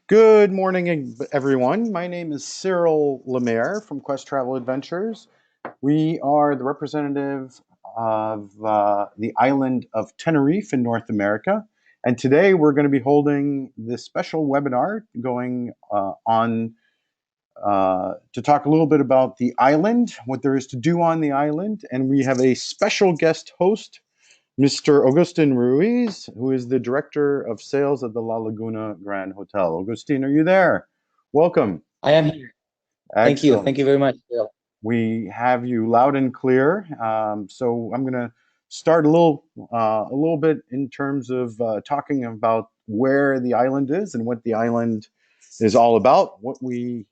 Good morning, everyone. My name is Cyril Lemaire from Quest Travel Adventures. We are the representative of the island of Tenerife in North America. And today we're going to be holding this special webinar going on to talk a little bit about the island, what there is to do on the island. And we have a special guest host, Mr. Agustin Ruiz, who is the Director of Sales at the La Laguna Gran Hotel. Agustin, are you there? Welcome. I am here. Thank you. Thank Excellent. you very much, Bill. We have you loud and clear. So I'm going to start a little bit in terms of talking about where the island is and what the island is all about, what we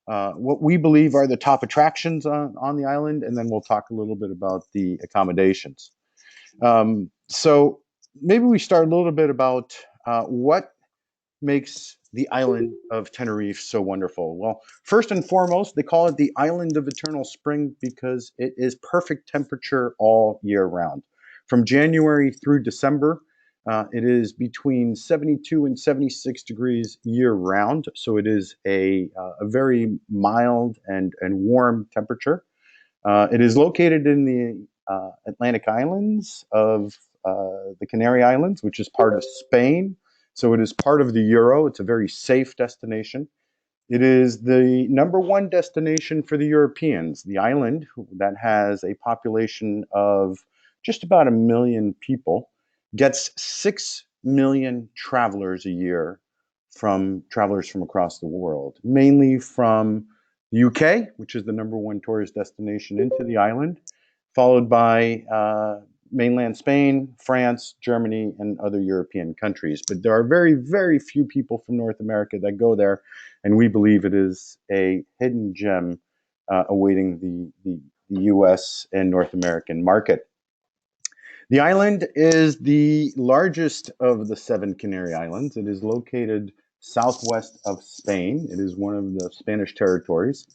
believe are the top attractions on the island, and then we'll talk a little bit about the accommodations. So maybe we start a little bit about what makes the island of Tenerife so wonderful. Well, first and foremost, they call it the island of eternal spring because it is perfect temperature all year round. From January through December, it is between 72 and 76 degrees year round. So it is a very mild and warm temperature. It is located in the Atlantic Islands of the Canary Islands, which is part of Spain. So it is part of the Euro. It's a very safe destination. It is the number one destination for the Europeans. The island that has a population of just about 1 million people gets 6 million travelers a year from travelers from across the world, mainly from the UK, which is the number one tourist destination into the island, followed by mainland Spain, France, Germany, and other European countries. But there are very, very few people from North America that go there, and we believe it is a hidden gem awaiting the US and North American market. The island is the largest of the seven Canary Islands. It is located southwest of Spain. It is one of the Spanish territories.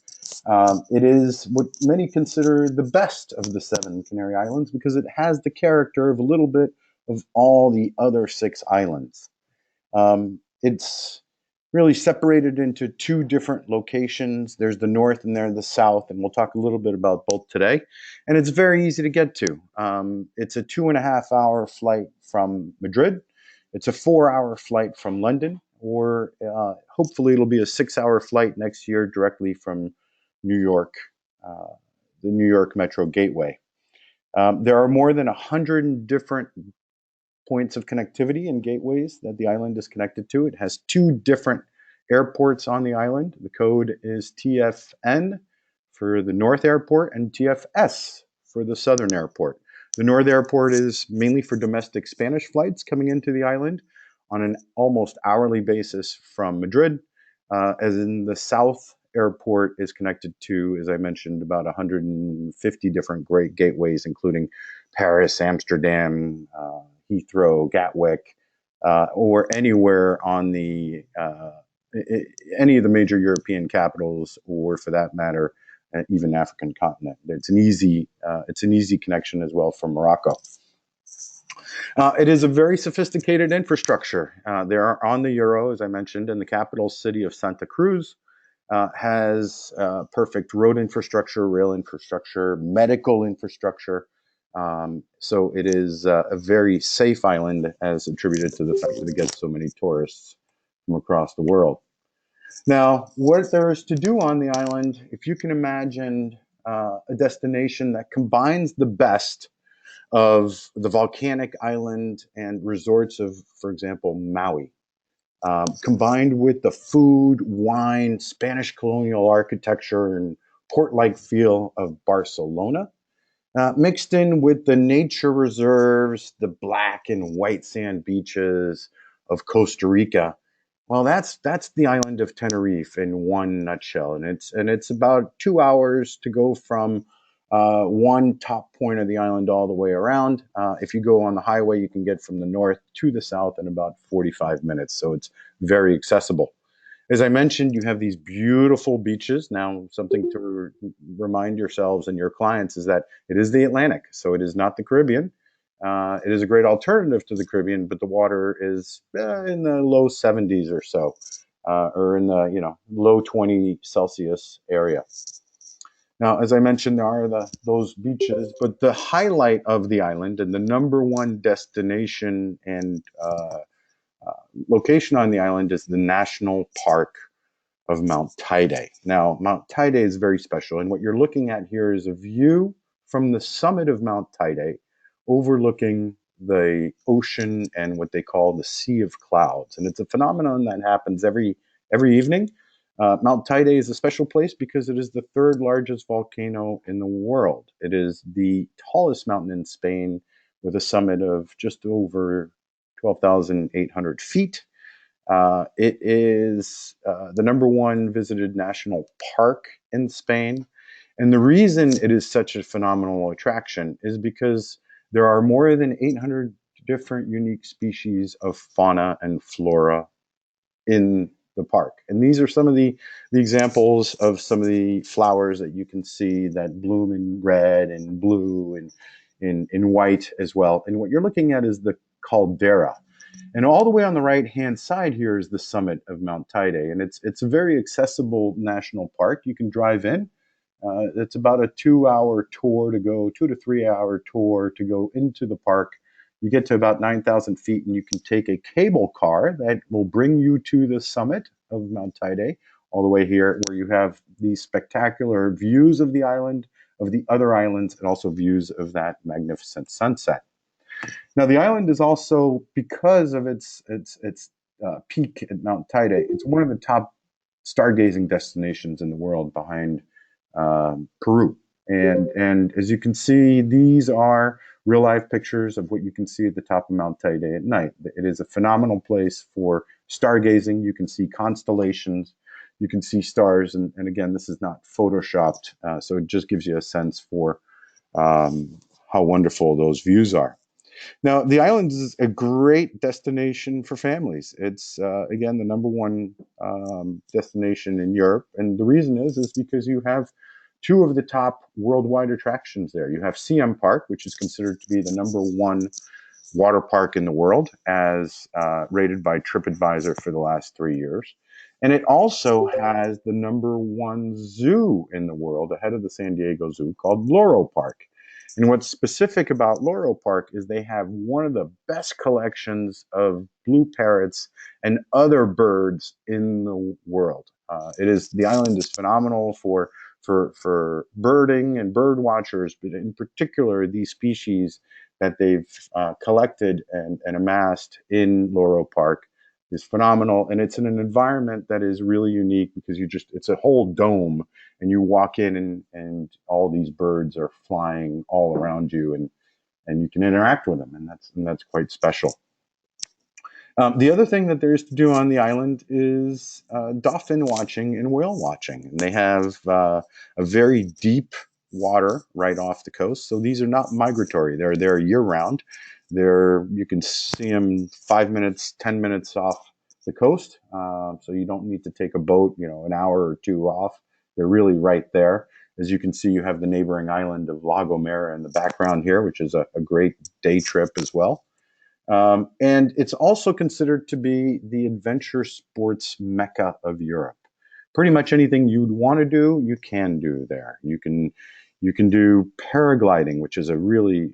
It is what many consider the best of the seven Canary Islands because it has the character of a little bit of all the other six islands. It's really separated into two different locations. There's the north and there's the south, and we'll talk a little bit about both today. And it's very easy to get to. It's a 2.5 hour flight from Madrid. It's a 4 hour flight from London, or hopefully it'll be a 6 hour flight next year directly from New York, uh, the New York Metro Gateway. There are more than 100 different points of connectivity and gateways that the island is connected to. It has two different airports on the island. The code is TFN for the North Airport and TFS for the Southern Airport. The North Airport is mainly for domestic Spanish flights coming into the island on an almost hourly basis from Madrid, as in the South Airport is connected to, as I mentioned, about 150 different great gateways, including Paris, Amsterdam, Heathrow, Gatwick, or anywhere on any of the major European capitals, or for that matter, even African continent. It's an easy connection as well from Morocco. It is a very sophisticated infrastructure. They are on the euro, as I mentioned, and the capital city of Santa Cruz has perfect road infrastructure, rail infrastructure, medical infrastructure. So it is a very safe island, as attributed to the fact that it gets so many tourists from across the world. Now, what there is to do on the island, if you can imagine a destination that combines the best of the volcanic island and resorts of, for example, Maui, combined with the food, wine, Spanish colonial architecture, and port-like feel of Barcelona, mixed in with the nature reserves, the black and white sand beaches of Costa Rica. Well, that's the island of Tenerife in one nutshell, and it's about 2 hours to go from one top point of the island all the way around. If you go on the highway, you can get from the north to the south in about 45 minutes, so it's very accessible. As I mentioned, you have these beautiful beaches. Now, something to remind yourselves and your clients is that it is the Atlantic, so it is not the Caribbean. It is a great alternative to the Caribbean, but the water is in the low 70s or so. or in the low 20 Celsius area. Now, as I mentioned, there are those beaches, but the highlight of the island and the number one destination and location on the island is the national park of Mount Teide. Now, Mount Teide is very special, and what you're looking at here is a view from the summit of Mount Teide overlooking the ocean and what they call the Sea of Clouds. And it's a phenomenon that happens every evening. Mount Teide is a special place because it is the third largest volcano in the world. It is the tallest mountain in Spain with a summit of just over 12,800 feet. It is the number one visited national park in Spain. And the reason it is such a phenomenal attraction is because there are more than 800 different unique species of fauna and flora in the park. And these are some of the examples of some of the flowers that you can see that bloom in red and blue and in white as well. And what you're looking at is the caldera. And all the way on the right-hand side here is the summit of Mount Teide, and it's a very accessible national park. You can drive in. It's about a 2-hour tour to go, 2 to 3 hour tour to go into the park. You get to about 9,000 feet, and you can take a cable car that will bring you to the summit of Mount Teide, all the way here, where you have these spectacular views of the island, of the other islands, and also views of that magnificent sunset. Now, the island is also, because of its peak at Mount Teide, it's one of the top stargazing destinations in the world behind Peru. And as you can see, these are real life pictures of what you can see at the top of Mount Teide at night. It is a phenomenal place for stargazing. You can see constellations, you can see stars, and again, this is not photoshopped, so it just gives you a sense for how wonderful those views are. Now, the island is a great destination for families. It's again the number one destination in Europe, and the reason is because you have two of the top worldwide attractions there. You have CM Park, which is considered to be the number one water park in the world, as rated by TripAdvisor for the last 3 years. And it also has the number one zoo in the world, ahead of the San Diego Zoo, called Loro Park. And what's specific about Loro Park is they have one of the best collections of blue parrots and other birds in the world. The island is phenomenal for birding and bird watchers, but in particular these species that they've collected and amassed in Loro Park is phenomenal. And it's in an environment that is really unique because it's a whole dome, and you walk in and all these birds are flying all around you, and you can interact with them, and that's quite special. The other thing that there is to do on the island is dolphin watching and whale watching. And they have a very deep water right off the coast. So these are not migratory. They're there year round. You can see them 5 minutes, 10 minutes off the coast. So you don't need to take a boat, an hour or two off. They're really right there. As you can see, you have the neighboring island of La Gomera in the background here, which is a great day trip as well. And it's also considered to be the adventure sports mecca of Europe. Pretty much anything you'd want to do, you can do there. You can do paragliding, which is a really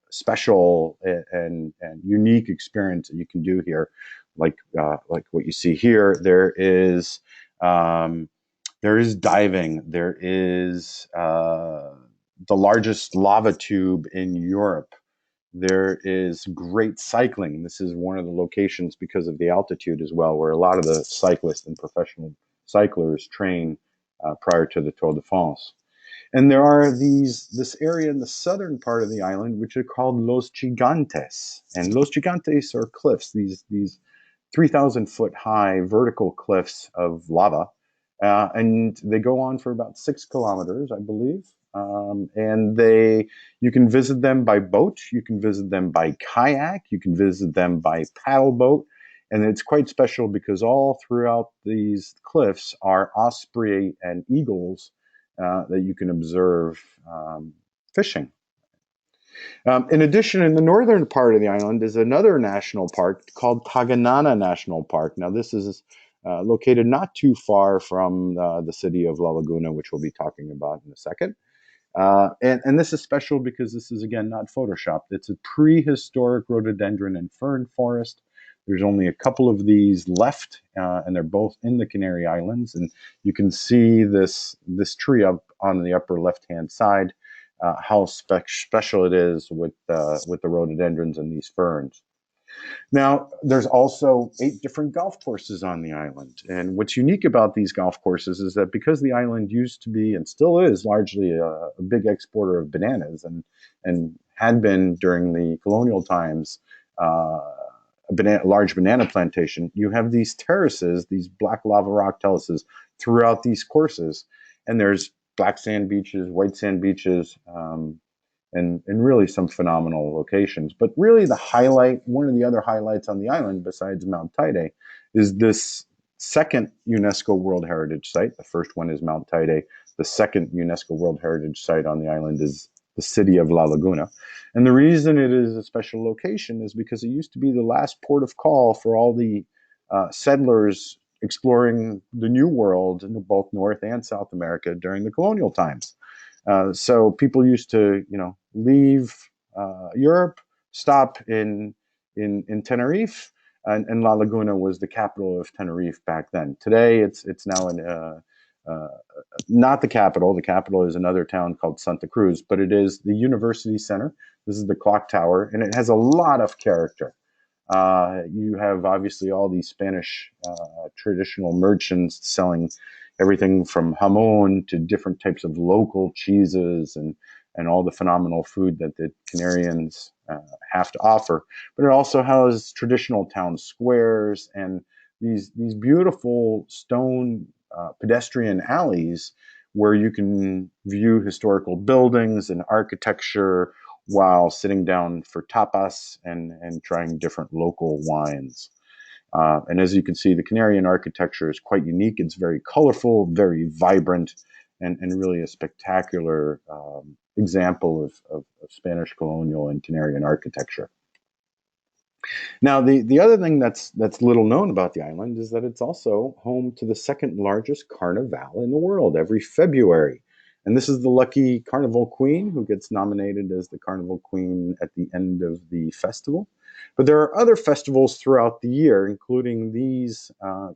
special and unique experience that you can do here, like what you see here. There is diving. There is the largest lava tube in Europe. There is great cycling. This is one of the locations, because of the altitude as well, where a lot of the cyclists and professional cyclers train prior to the Tour de France. And there are this area in the southern part of the island, which are called Los Gigantes. And Los Gigantes are cliffs, these 3,000 foot high vertical cliffs of lava. And they go on for about 6 kilometers, I believe. And you can visit them by boat, you can visit them by kayak, you can visit them by paddle boat. And it's quite special because all throughout these cliffs are osprey and eagles that you can observe fishing. In addition, in the northern part of the island is another national park called Taganana National Park. Now, this is located not too far from the city of La Laguna, which we'll be talking about in a second. And this is special because this is, again, not photoshopped. It's a prehistoric rhododendron and fern forest. There's only a couple of these left, and they're both in the Canary Islands. And you can see this tree up on the upper left-hand side, how special it is with the rhododendrons and these ferns. Now, there's also 8 different golf courses on the island. And what's unique about these golf courses is that because the island used to be and still is largely a big exporter of bananas and had been during the colonial times, large banana plantation, you have these terraces, these black lava rock terraces throughout these courses. And there's black sand beaches, white sand beaches, and really some phenomenal locations. But really the highlight, one of the other highlights on the island besides Mount Teide, is this second UNESCO World Heritage Site. The first one is Mount Teide. The second UNESCO World Heritage Site on the island is the city of La Laguna. And the reason it is a special location is because it used to be the last port of call for all the settlers exploring the New World in both North and South America during the colonial times. So people used to, leave Europe, stop in Tenerife, and La Laguna was the capital of Tenerife back then. Today, it's now uh, not the capital. The capital is another town called Santa Cruz, but it is the university center. This is the clock tower, and it has a lot of character. You have obviously all these Spanish traditional merchants selling everything from jamon to different types of local cheeses and all the phenomenal food that the Canarians have to offer. But it also has traditional town squares and these beautiful stone pedestrian alleys where you can view historical buildings and architecture while sitting down for tapas and trying different local wines. And as you can see, the Canarian architecture is quite unique. It's very colorful, very vibrant, and really a spectacular example of Spanish colonial and Canarian architecture. Now, the other thing that's little known about the island is that it's also home to the second largest carnival in the world every February. And this is the lucky Carnival Queen who gets nominated as the Carnival Queen at the end of the festival. But there are other festivals throughout the year, including these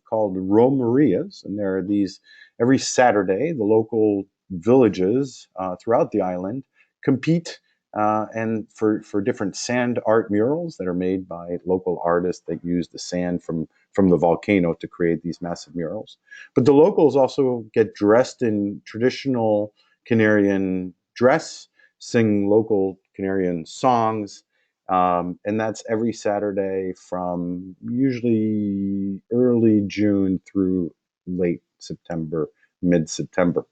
called Romerias. And there are these every Saturday. The local villages throughout the island compete and for different sand art murals that are made by local artists that use the sand from the volcano to create these massive murals. But the locals also get dressed in traditional Canarian dress, sing local Canarian songs, and that's every Saturday from usually early June through late September, mid-September.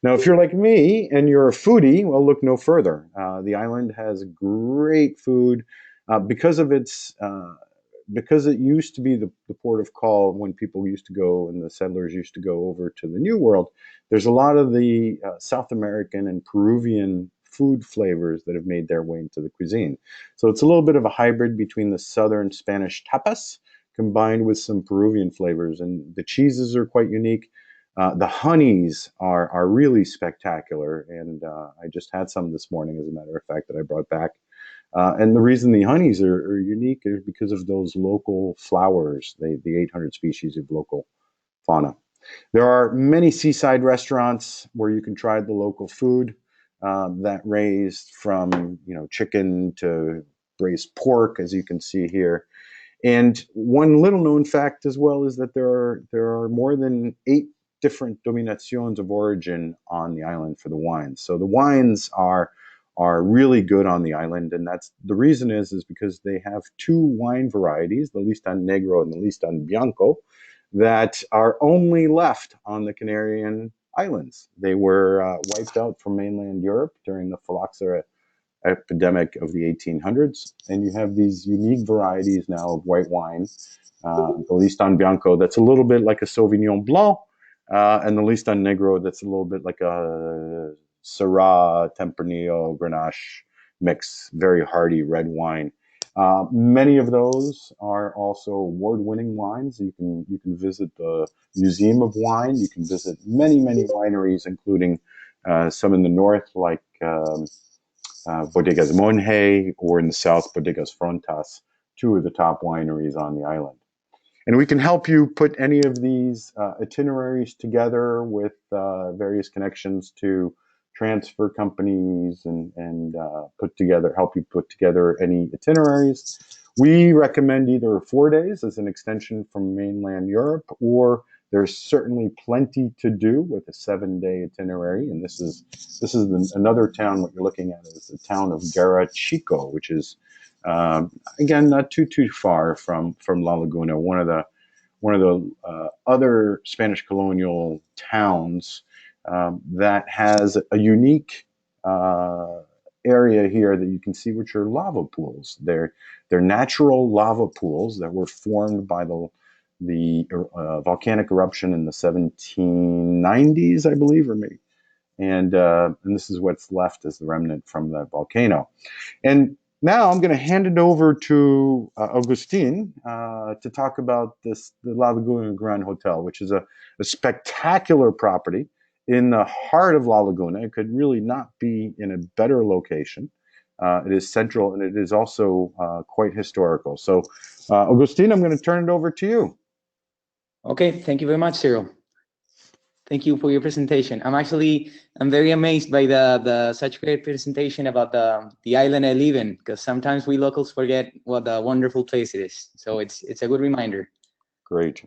Now, if you're like me and you're a foodie, well, look no further. The island has great food because of its because it used to be the port of call when people used to go and the settlers used to go over to the New World. There's a lot of the South American and Peruvian food flavors that have made their way into the cuisine. So it's a little bit of a hybrid between the southern Spanish tapas combined with some Peruvian flavors, and the cheeses are quite unique. The honeys are really spectacular, and I just had some this morning, as a matter of fact, that I brought back. And the reason the honeys are unique is because of those local flowers, the 800 species of local fauna. There are many seaside restaurants where you can try the local food that raised from chicken to braised pork, as you can see here. And one little known fact as well is that there are more than 8 different dominations of origin on the island for the wines. So the wines are really good on the island, and that's the reason is because they have 2 wine varieties, the Listan Negro and the Listan Bianco, that are only left on the Canarian Islands. They were wiped out from mainland Europe during the phylloxera epidemic of the 1800s, and you have these unique varieties now of white wine. The Listan Bianco, that's a little bit like a Sauvignon Blanc, and the Listan Negro, that's a little bit like a Syrah Tempranillo Grenache mix, very hearty red wine. Many of those are also award-winning wines. You can visit the Museum of Wine. You can visit many wineries, including some in the north, like Bodegas Monje, or in the south, Bodegas Frontas, two of the top wineries on the island. And we can help you put any of these itineraries together with various connections to transfer companies and help you put together any itineraries. We recommend either 4 days as an extension from mainland Europe, or there's certainly plenty to do with a 7-day itinerary. And another town. What you're looking at is the town of Guerra Chico, which is again, not too far from La Laguna, one of the other Spanish colonial towns that has a unique area here that you can see, which are lava pools. They're natural lava pools that were formed by the volcanic eruption in the 1790s, I believe, or maybe. And this is what's left as the remnant from the volcano. And now I'm going to hand it over to Augustine to talk about the La Laguna Gran Hotel, which is a spectacular property in the heart of La Laguna. It could really not be in a better location. It is central, and it is also quite historical. So, Augustine, I'm going to turn it over to you. Okay, thank you very much, Cyril. Thank you for your presentation. I'm very amazed by the such great presentation about the island I live in, because sometimes we locals forget what a wonderful place it is. So it's a good reminder. Great.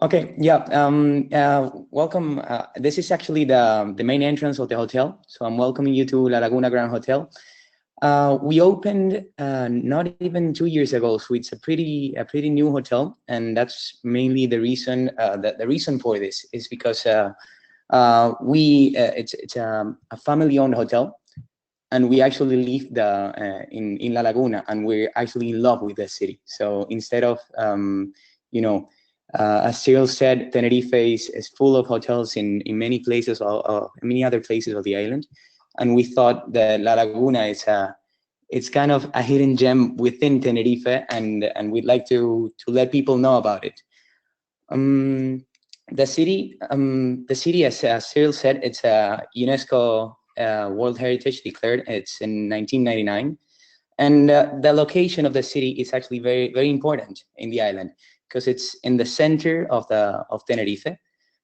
Okay, yeah. Welcome. This is actually the main entrance of the hotel. So I'm welcoming you to La Laguna Gran Hotel. We opened not even 2 years ago, so it's a pretty new hotel, and that's mainly the reason. The reason for this is because it's a family-owned hotel, and we actually live in La Laguna, and we're actually in love with the city. So instead of as Cyril said, Tenerife is full of hotels in many places, or many other places of the island. And we thought that La Laguna it's kind of a hidden gem within Tenerife, and we'd like to let people know about it. The city, as Cyril said, it's a UNESCO World Heritage declared. It's in 1999, and the location of the city is actually very important in the island, because it's in the center of Tenerife.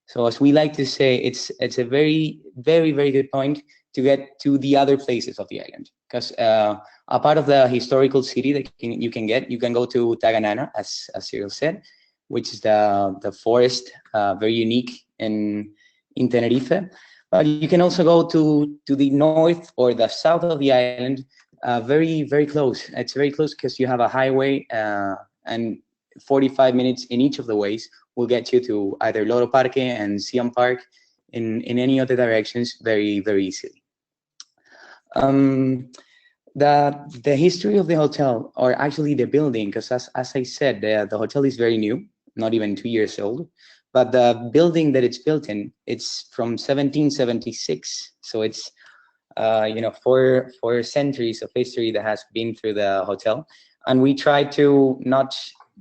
So as we like to say, it's a very good point to get to the other places of the island, because a part of the historical city that you can go to Taganana, as Cyril said, which is the forest, very unique in Tenerife. But you can also go to the north or the south of the island, very close. It's very close because you have a highway, and 45 minutes in each of the ways will get you to either Loro Parque and Siam Park in any other directions very easily. The history of the hotel, or actually the building, because as I said, the hotel is very new, not even 2 years old, but the building that it's built in, it's from 1776. So it's four centuries of history that has been through the hotel, and we try to not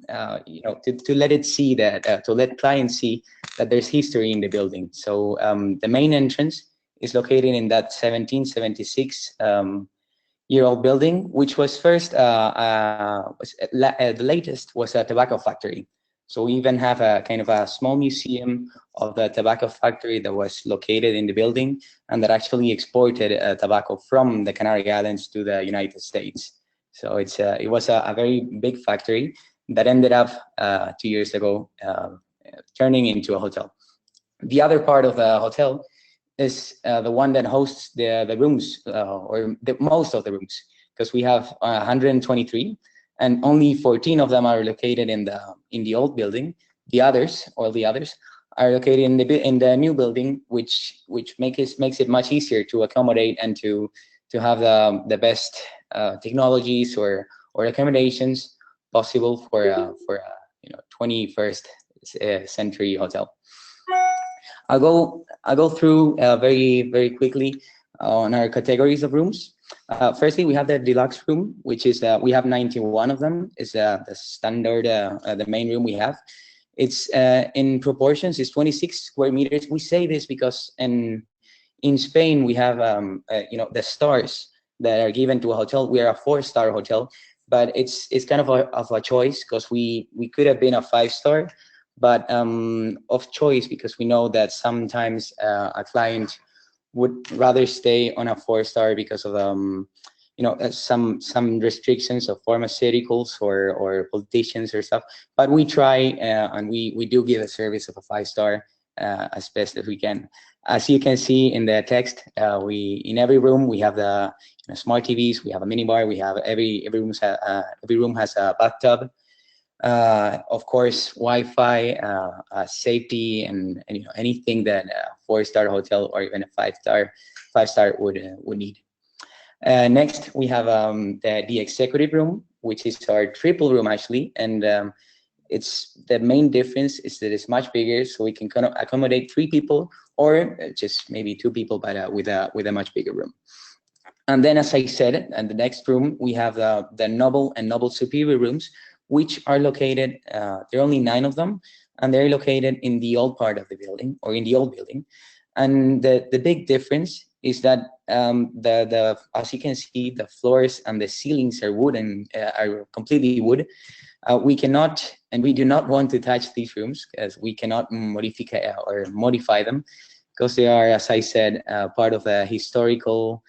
to let it see that, to let clients see that there's history in the building. So the main entrance is located in that 1776 year-old building, which was first the latest was a tobacco factory. So we even have a kind of a small museum of the tobacco factory that was located in the building, and that actually exported tobacco from the Canary Islands to the United States. So it was a very big factory that ended up 2 years ago turning into a hotel. The other part of the hotel is the one that hosts the rooms, or most of the rooms, because we have 123, and only 14 of them are located in the old building. All the others are located in the new building, which makes it much easier to accommodate and to have the best technologies or accommodations possible for a 21st century hotel. I'll go through very quickly on our categories of rooms. Firstly, we have the deluxe room, which is we have 91 of them. Is the standard, the main room we have. It's in proportions. It's 26 square meters. We say this because in Spain we have the stars that are given to a hotel. We are a 4-star hotel, but it's kind of a choice, because we could have been a 5-star, but of choice, because we know that sometimes a client would rather stay on a 4-star because of some restrictions of pharmaceuticals or politicians or stuff. But we try and we do give a service of a 5-star as best as we can. As you can see in the text, we in every room we have the smart TVs, we have a minibar, we have every room has a bathtub. Of course, Wi-Fi, safety, and anything that a 4-star hotel or even a 5-star would need. Next, we have the executive room, which is our triple room actually, and it's the main difference is that it's much bigger, so we can kind of accommodate 3 people or just maybe 2 people, but with a much bigger room. And then, as I said, in the next room we have the noble and noble superior rooms, which are located. There are only 9 of them, and they're located in the old part of the building, or in the old building. And the big difference is that as you can see, the floors and the ceilings are wooden, are completely wood. We cannot, and we do not want to touch these rooms, as we cannot modify them, because they are, as I said, part of the historical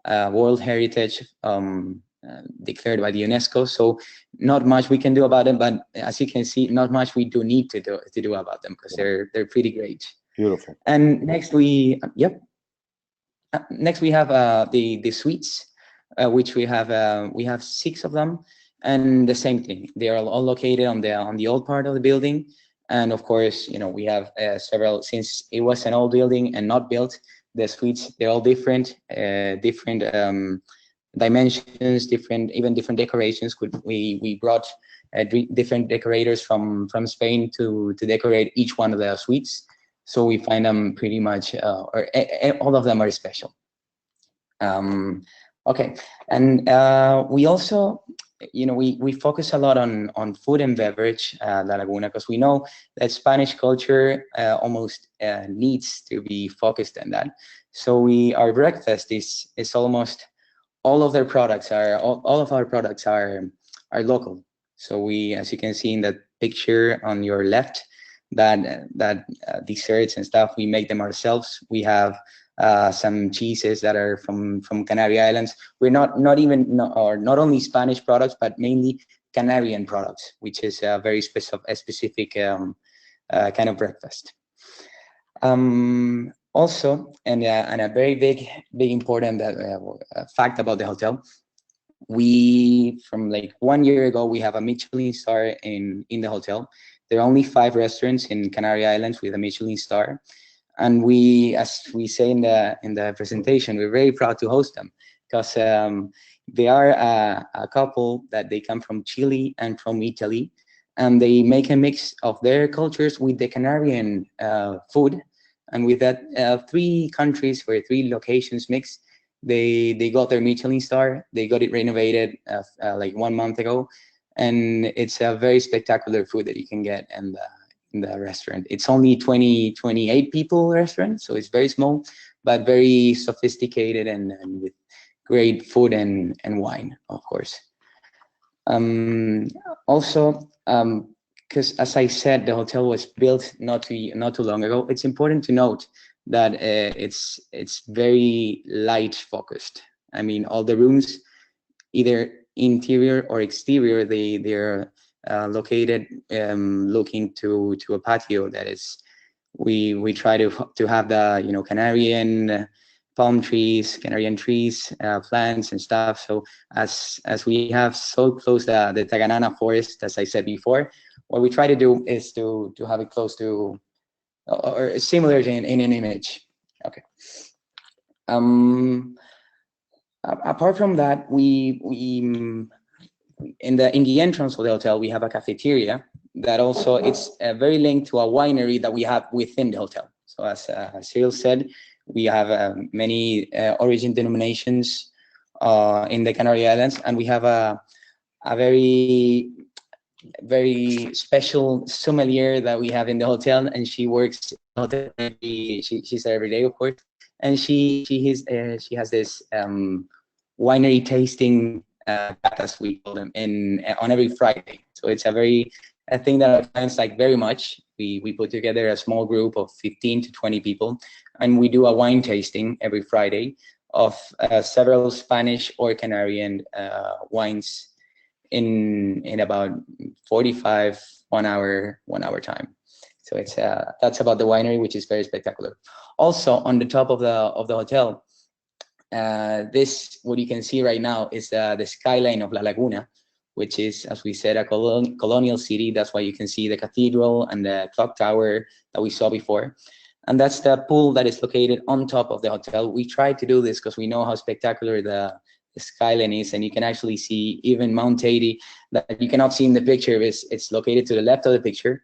World Heritage declared by the UNESCO. So not much we can do about them, but as you can see, not much we do need to do about them, because they're pretty great. Beautiful. And next next we have the suites, which we have 6 of them, and the same thing. They are all located on the old part of the building, and of course, we have several. Since it was an old building and not built, the suites, they're all different dimensions, even different decorations. We brought different decorators from Spain to decorate each one of the suites. So we find them pretty much, all of them are special. Okay, and we also, we focus a lot on food and beverage, La Laguna, because we know that Spanish culture almost needs to be focused on that. So our breakfast is almost all of their products are all of our products are local. So we, as you can see in that picture on your left, that desserts and stuff, we make them ourselves. We have some cheeses that are from Canary Islands. We're not only Spanish products, but mainly Canarian products, which is a very specific kind of breakfast. Also, and a very big important fact about the hotel, from like 1 year ago, we have a Michelin star in the hotel. There are only 5 restaurants in Canary Islands with a Michelin star, and we, as we say in the presentation, we're very proud to host them, because they are a couple that they come from Chile and from Italy, and they make a mix of their cultures with the Canarian food, and with that 3 countries or 3 locations mixed, they got their Michelin star. They got it renovated like 1 month ago, and it's a very spectacular food that you can get in the restaurant. It's only 28 people restaurant, so it's very small, but very sophisticated and with great food and wine, of course. Also, because as I said, the hotel was built not too long ago. It's important to note that it's very light focused. I mean, all the rooms, either interior or exterior, they're located looking to a patio. That is, we try to have the Canarian palm trees, Canarian trees, plants and stuff. So as we have so close the Taganana forest, as I said before, what we try to do is to have it close to or similar in an image. Okay. Apart from that, we in the entrance of the hotel, we have a cafeteria that also it's very linked to a winery that we have within the hotel. So as Cyril said, We have many origin denominations in the Canary Islands, and we have a very special sommelier that we have in the hotel, and she works in the hotel. She's there every day, of course, and she has this winery tasting as we call them on every Friday. So it's a thing that our clients like very much. We put together a small group of 15 to 20 people, and we do a wine tasting every Friday of several Spanish or Canarian wines in about 45 1 hour time. So it's that's about the winery, which is very spectacular. Also on the top of the hotel, this what you can see right now is the skyline of La Laguna, which is, as we said, a colonial city. That's why you can see the cathedral and the clock tower that we saw before. And that's the pool that is located on top of the hotel. We tried to do this because we know how spectacular the skyline is, and you can actually see even Mount 80 that you cannot see in the picture. It's located to the left of the picture,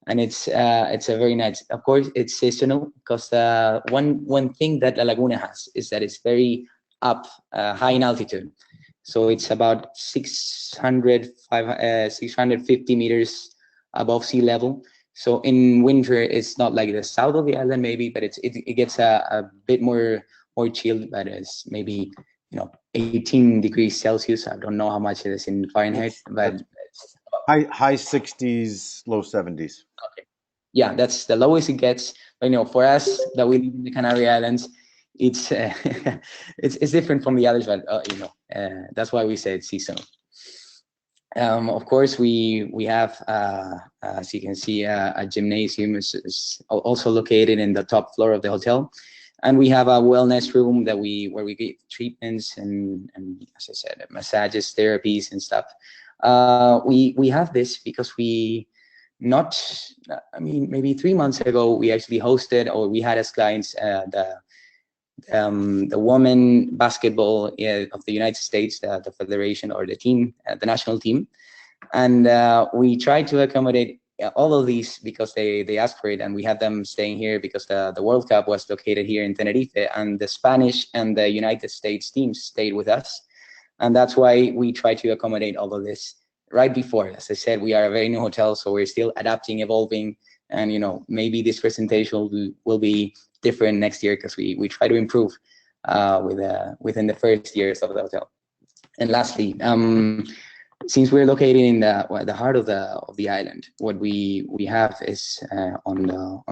and it's a very nice. Of course, it's seasonal because one thing that La Laguna has is that it's very up, high in altitude. So it's about 650 meters above sea level. So in winter, it's not like the south of the island maybe, but it gets a bit more chilled. But it's maybe 18 degrees Celsius. I don't know how much it is in Fahrenheit, but high 60s, low 70s. Okay. Yeah, that's the lowest it gets. But, for us that we live in the Canary Islands, it's it's different from the others, but that's why we say it's seasonal. Of course, we have, as you can see, a gymnasium is also located in the top floor of the hotel. And we have a wellness room where we get treatments and as I said, massages, therapies, and stuff. We have this because maybe 3 months ago, we actually hosted, or we had as clients the women basketball of the United States, the federation or the team, the national team, and we tried to accommodate all of these because they asked for it, and we had them staying here because the World Cup was located here in Tenerife, and the Spanish and the United States teams stayed with us, and that's why we try to accommodate all of this right before. As I said, we are a very new hotel, so we're still adapting, evolving, and maybe this presentation will be different next year because we try to improve within the first years of the hotel. And lastly, since we're located in the heart of the island, what we have is on the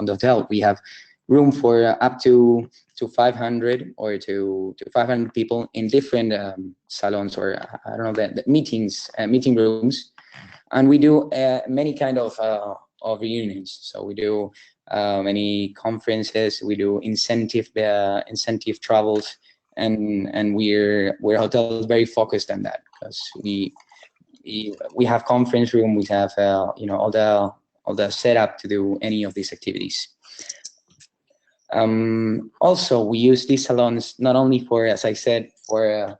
hotel we have room for up to 500 or to 500 people in different salons, or I don't know, the meeting rooms, and we do many kind of reunions. So we do many conferences, we do incentive travels, and we're hotel very focused on that because we have conference room, we have all the setup to do any of these activities. Also, we use these salons not only for, as I said, for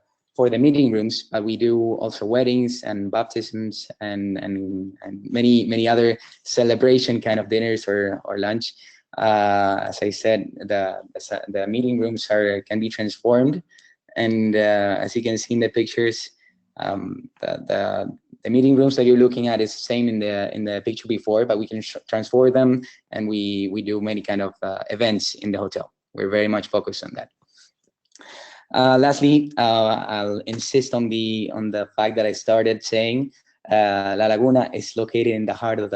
the meeting rooms, but we do also weddings and baptisms and many other celebration kind of dinners or lunch. As I said, the meeting rooms can be transformed, and as you can see in the pictures, the meeting rooms that you're looking at is the same in the picture before, but we can transform them, and we do many kind of events in the hotel. We're very much focused on that. Lastly, I'll insist on the fact that I started saying La Laguna is located in the heart of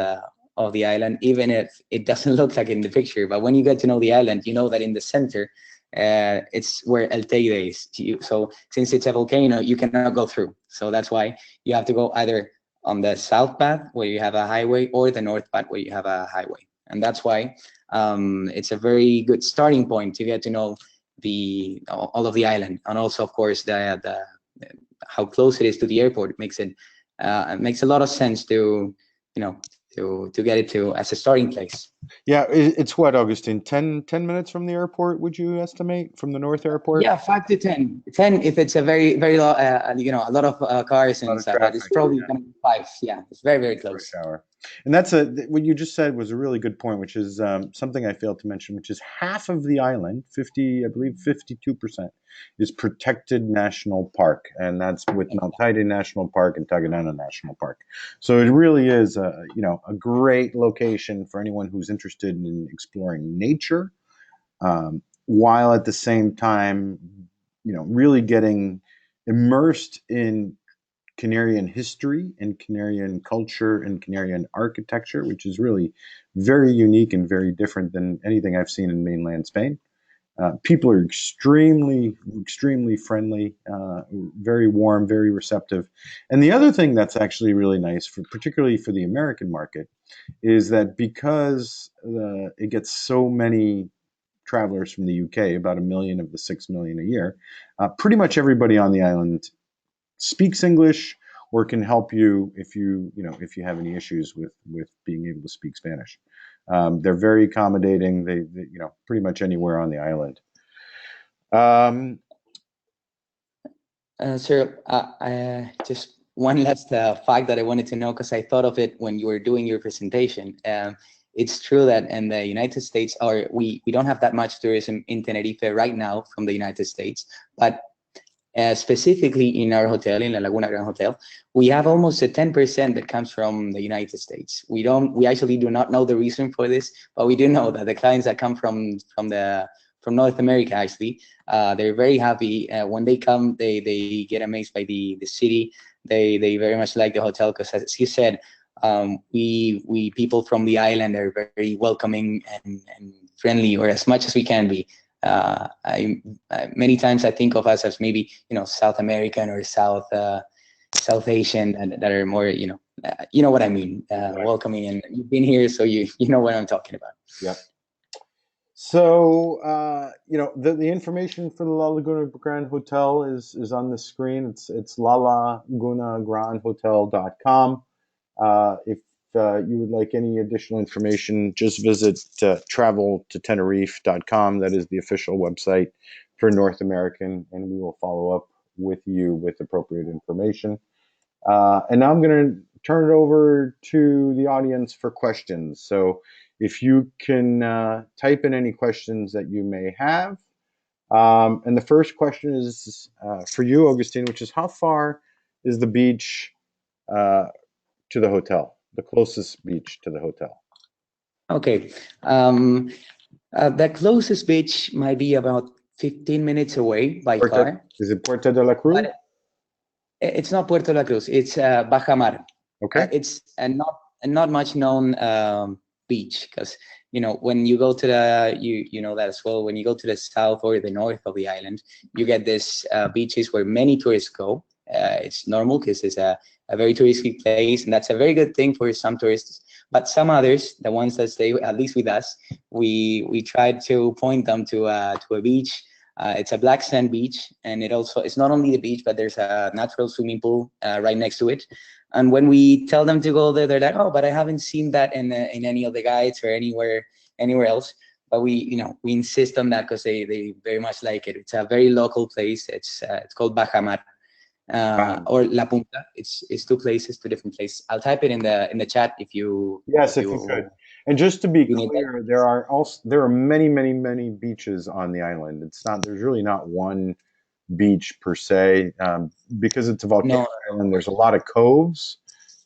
the island, even if it doesn't look like in the picture. But when you get to know the island, you know that in the center, it's where El Teide is. So since it's a volcano, you cannot go through. So that's why you have to go either on the south path where you have a highway, or the north path where you have a highway. And that's why it's a very good starting point to get to know all of the island, and also, of course, the how close it is to the airport. It makes a lot of sense to get it to as a starting place. Yeah, it's what, Augustine? 10 minutes from the airport, would you estimate, from the North Airport? Yeah, 5 to 10. 10 if it's a very, very a lot of cars A lot and of stuff, but it's traffic. probably Yeah. gonna be five. Yeah, it's very, very Rush close. hour. And what you just said was a really good point, which is something I failed to mention, which is half of the island, 50, I believe 52%, is protected national park. And that's with Mount Teide National Park and Taganana National Park. So it really is a great location for anyone who's interested in exploring nature, while at the same time, really getting immersed in Canarian history and Canarian culture and Canarian architecture, which is really very unique and very different than anything I've seen in mainland Spain. People are extremely, extremely friendly, very warm, very receptive. And the other thing that's actually really nice, particularly for the American market, is that because it gets so many travelers from the UK, about 1 million of the 6 million a year, pretty much everybody on the island speaks English or can help you if you have any issues with being able to speak Spanish. They're very accommodating. They pretty much anywhere on the island. Um, Sir, just one last fact that I wanted to know because I thought of it when you were doing your presentation. It's true that in the United States, or we don't have that much tourism in Tenerife right now from the United States, but specifically in our hotel, in La Laguna Gran Hotel, we have almost a 10% that comes from the United States. We actually do not know the reason for this, but we do know that the clients that come from North America, actually, they're very happy. When they come, they get amazed by the city. They very much like the hotel because, as you said, we people from the island are very welcoming and friendly, or as much as we can be. Many times I think of us as maybe South American or South Asian, and that are more you know what I mean, welcoming. And you've been here, so you know what I'm talking about. Yep. So the information for the La Laguna Gran Hotel is on the screen. It's lalagunagranhotel.com. If you would like any additional information, just visit traveltotenerife.com. That is the official website for North American, and we will follow up with you with appropriate information. And now I'm going to turn it over to the audience for questions. So if you can type in any questions that you may have. And the first question is for you, Augustine, which is how far is the beach to the hotel, the closest beach to the hotel? Okay. The closest beach might be about 15 minutes away by car. Is it Puerto de la Cruz? But it's not Puerto La Cruz. It's Baja Mar. Okay. It's a not much known beach because when you go to the you know that as well. When you go to the south or the north of the island, you get this beaches where many tourists go. It's normal because it's a very touristy place, and that's a very good thing for some tourists. But some others, the ones that stay at least with us, we tried to point them to a beach. It's a black sand beach, and it's not only the beach, but there's a natural swimming pool right next to it. And when we tell them to go there, they're like, "Oh, but I haven't seen that in any of the guides or anywhere else." But we insist on that because they very much like it. It's a very local place. It's called Baja Mar or La Punta. It's two different places. I'll type it in the chat if you. Yes, if you could. And just to be clear, there are many, many, many beaches on the island. There's really not one beach per se, because it's a volcanic island. There's a lot of coves.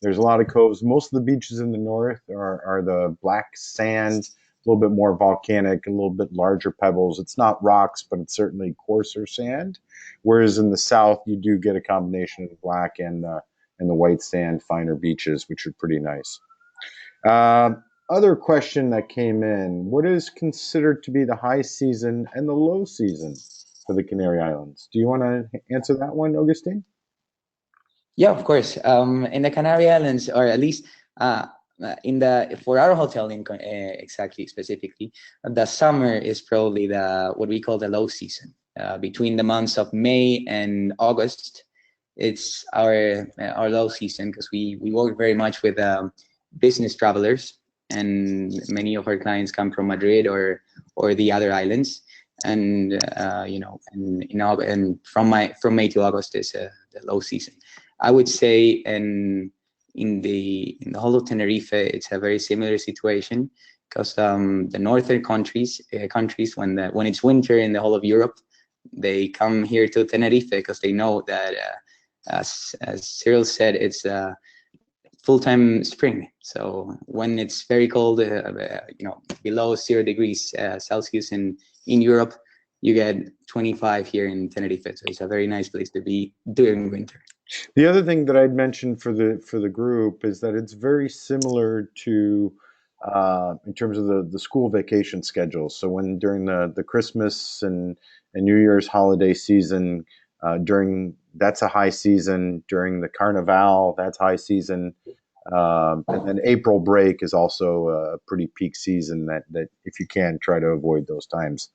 Most of the beaches in the north are the black sand, a little bit more volcanic, a little bit larger pebbles. It's not rocks, but it's certainly coarser sand. Whereas in the south, you do get a combination of the black and the white sand, finer beaches, which are pretty nice. Other question that came in: what is considered to be the high season and the low season for the Canary Islands? Do you want to answer that one, Augustine? Yeah, of course. In the Canary Islands, or at least for our hotel exactly specifically, the summer is probably what we call the low season. Between the months of May and August, it's our low season because we work very much with business travelers, and many of our clients come from Madrid or the other islands. And and from May to August is the low season. I would say in the whole of Tenerife, it's a very similar situation because the northern countries when it's winter in the whole of Europe, they come here to Tenerife because they know that as Cyril said, it's full-time spring. So when it's very cold, below 0 degrees Celsius in Europe, you get 25 here in Tenerife. So it's a very nice place to be during winter. The other thing that I'd mention for the group is that it's very similar to in terms of the school vacation schedules. So when during the Christmas and New Year's holiday season, that's a high season. During the Carnival, that's high season. And then April break is also a pretty peak season that if you can, try to avoid those times.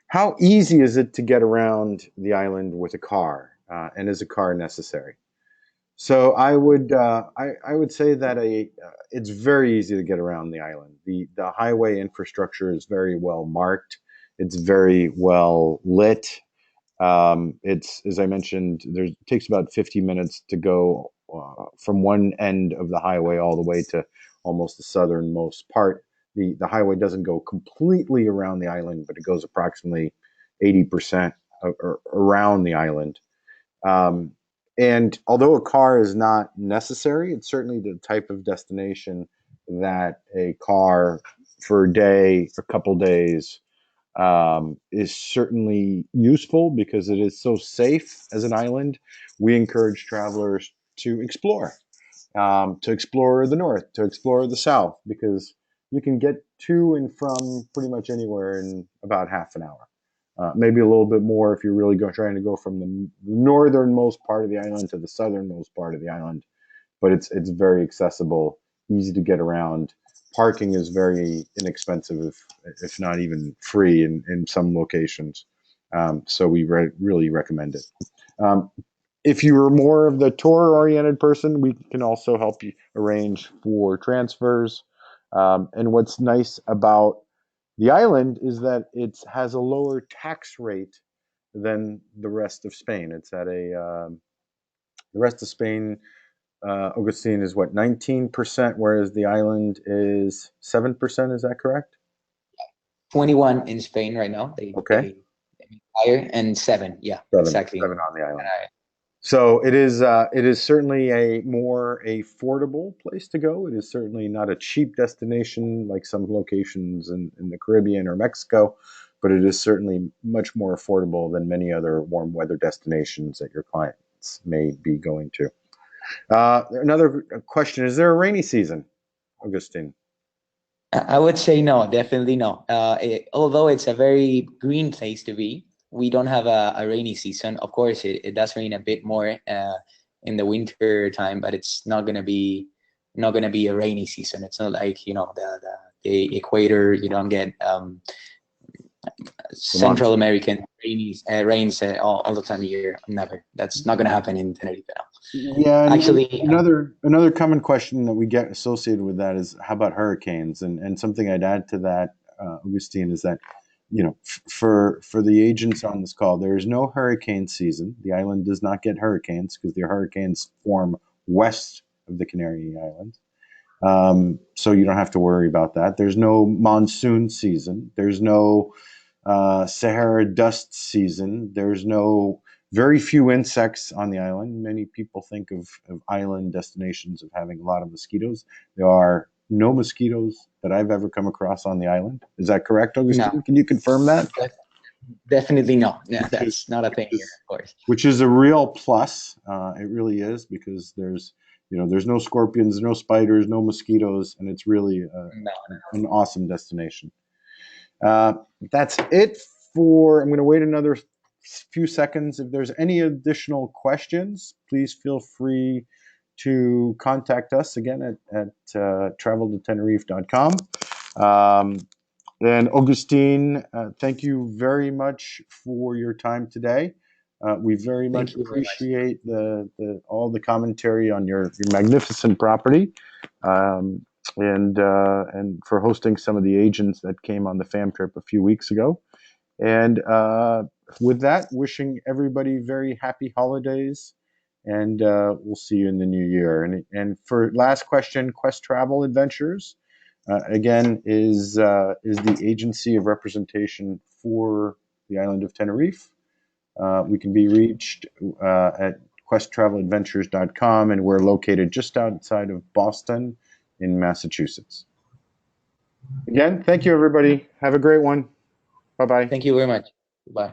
How easy is it to get around the island with a car, and is a car necessary? So I would say that it's very easy to get around the island. The highway infrastructure is very well marked. It's very well lit. It's, as I mentioned, it takes about 50 minutes to go from one end of the highway all the way to almost the southernmost part. The highway doesn't go completely around the island, but it goes approximately 80% around the island. Um, and although a car is not necessary, it's certainly the type of destination that a car for a day, a couple days, is certainly useful because it is so safe as an island. We encourage travelers to explore the north, to explore the south, because you can get to and from pretty much anywhere in about half an hour. Maybe a little bit more if you're really trying to go from the northernmost part of the island to the southernmost part of the island. But it's very accessible, easy to get around. Parking is very inexpensive, if not even free in some locations. So we really recommend it. Um, if you are more of the tour-oriented person, we can also help you arrange for transfers. And what's nice about the island is that it has a lower tax rate than the rest of Spain. It's at the rest of Spain, Augustine, is what, 19%, whereas the island is 7%. Is that correct? 21 in Spain right now. Okay. They higher and 7. Yeah, exactly. 7 on the island. So it is certainly a more affordable place to go. It is certainly not a cheap destination like some locations in the Caribbean or Mexico, but it is certainly much more affordable than many other warm weather destinations that your clients may be going to. Another question: is there a rainy season, Augustine? I would say no, definitely no. Although it's a very green place to be, we don't have a rainy season. Of course, it does rain a bit more in the winter time, but it's not gonna be a rainy season. It's not like the equator. You don't get Central American rains all the time of year. Never. That's not gonna happen in Tenerife now. Yeah, and Actually, another common question that we get associated with that is how about hurricanes? And something I'd add to that, Augustine, is that for the agents on this call, there is no hurricane season. The island does not get hurricanes because the hurricanes form west of the Canary Islands. So you don't have to worry about that. There's no monsoon season. There's no Sahara dust season. There's very few insects on the island. Many people think of island destinations of having a lot of mosquitoes. There are no mosquitoes that I've ever come across on the island. Is that correct, Augustine? no, Can you confirm that? definitely no. Yeah, that's not a thing here, of course. Which is a real plus. It really is, because there's no scorpions, no spiders, no mosquitoes, and it's really No. an awesome destination. That's it I'm going to wait another few seconds. If there's any additional questions, please feel free to contact us again at traveltotenerife.com. And Augustine, thank you very much for your time today. We very much Thank you very much. appreciate all the commentary on your magnificent property, and for hosting some of the agents that came on the fam trip a few weeks ago. And with that, wishing everybody very happy holidays, and we'll see you in the new year. And for last question, Quest Travel Adventures, again, is the agency of representation for the island of Tenerife. We can be reached at questtraveladventures.com, and we're located just outside of Boston in Massachusetts. Again, thank you, everybody. Have a great one. Bye-bye. Thank you very much. Bye.